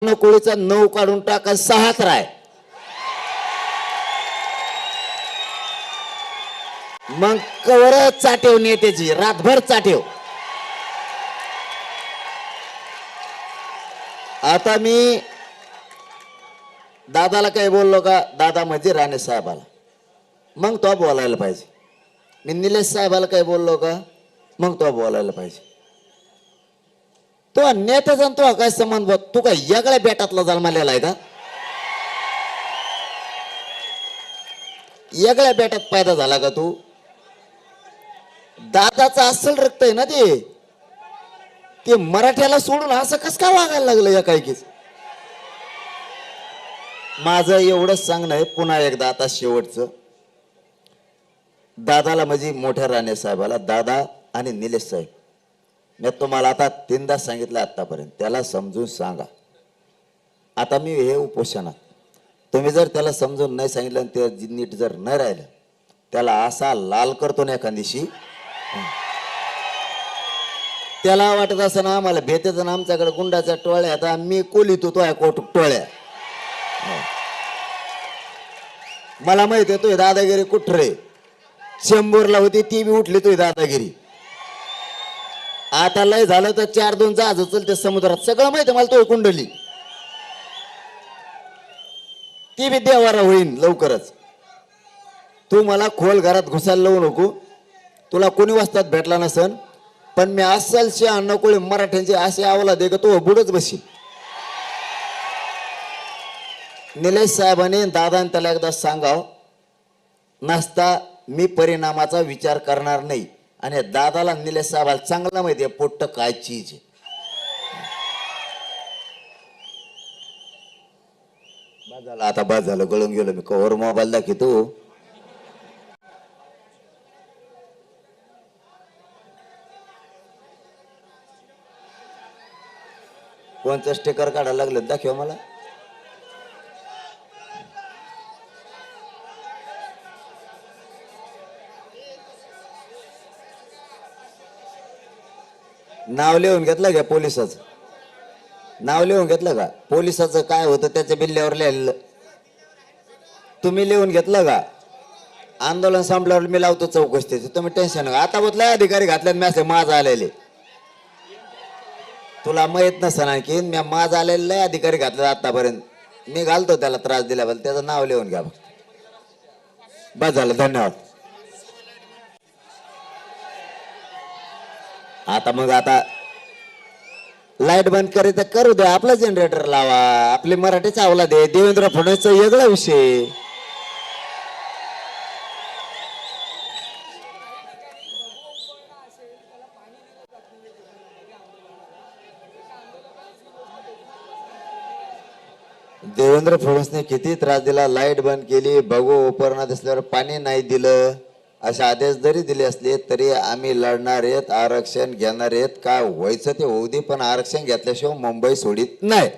अन्नकोळीचा 9 काढून टाका 6 राय. मग कवर चाटेव नेत्याची रातभर चाटेव. आता मी दादाला काही बोललो का? दादा म्हणजे राणे साहेबाला, मग तो बोलायला पाहिजे. मी निलेश साहेबाला काही बोललो का? मग तो बोलायला पाहिजे. तो नेत्याचा तो काय संबंध? तू काय यागळ्या बेटातला जन्मलेला आहे का? यागळ्या बेटात पैदा झाला का तू? दादाचा असल रक्त आहे ना ते मराठ्याला सोडून असं कस काय वागायला लागलं या कायकीच? माझं एवढंच सांगणं आहे पुन्हा एकदा आता शेवटचं. दादाला म्हणजे मोठ्या राणे साहेबाला, दादा आणि निलेश साहेब, मी तुम्हाला आता 3दा सांगितलं आतापर्यंत, त्याला समजून सांगा. आता मी हे उपोषणात, तुम्ही जर त्याला समजून नाही सांगितलं आणि ते नीट जर नाही राहिलं, त्याला असा लाल करतो ना एखाद दिवशी. त्याला वाटत असं ना आम्हाला भेटेचं ना आमच्याकडे गुंडाच्या टोळ्या, आता मी कोलितो तो कोट टोळ्या. मला माहिती आहे तो दादागिरी कुठरे शंभरला होती ती बी उठली तो दादागिरी. आता लय झालं तर 4-2 जहाज चलते समुद्रात, सगळं माहिती मला. तो कुंडली ती बी देवारा होईन लवकरच. तू मला खोल घरात घुसायला लावू नको. तुला कोणी वाजतात भेटला नसन, पण मी असलशे अन्नकोळी मराठ्यांचे असे आवला दे का तो बुडच बसील. निलेश साहेबांनी दादाने त्याला एकदा सांगाव नसता मी परिणामाचा विचार करणार नाही. आणि दादाला निलेश साहेबाला चांगला माहिती आहे पोट्ट काय चीज आहे. बाद झालं आता, बाद झालं, गळून गेलो मी. कवर मोबाईल दाखवतो. कोणचं स्टिकर काढायला लागलं दाखव मला. नाव लिहून घेतलं का पोलिसाचं? नाव लिहून घेतलं का? पोलिसाचं काय होतं त्याच्या बिल्ल्यावर लिहिलेलं तुम्ही लिहून घेतलं का? आंदोलन संपल्यावर मी लावतो चौकशी त्याची, तुम्ही टेन्शन नका. आता बघला अधिकारी घातल्यात मॅसेज माझा आलेले. तुला माहित नसेल आणखी मी माझा आलेले अधिकारी घातले आतापर्यंत. मी घालतो त्याला त्रास दिल्याबद्दल. त्याचं नाव लिहून घ्या. बस झालं, धन्यवाद. आता मग आता लाईट बंद करे तर करू दे, आपला जनरेटर लावा, आपली मराठी चावला दे. देवेंद्र फडणवीसचा वेगळा विषय. देवेंद्र फडणवीसने किती त्रास दिला, लाईट बंद केली, भगो उपरणा दिसल्यावर पाणी नाही दिलं, असे आदेश जरी दिले असले तरी आम्ही लढणार आहेत, आरक्षण घेणार आहेत. काय व्हायचं ते होऊ दे, पण आरक्षण घेतल्याशिवाय मुंबई सोडित नाही.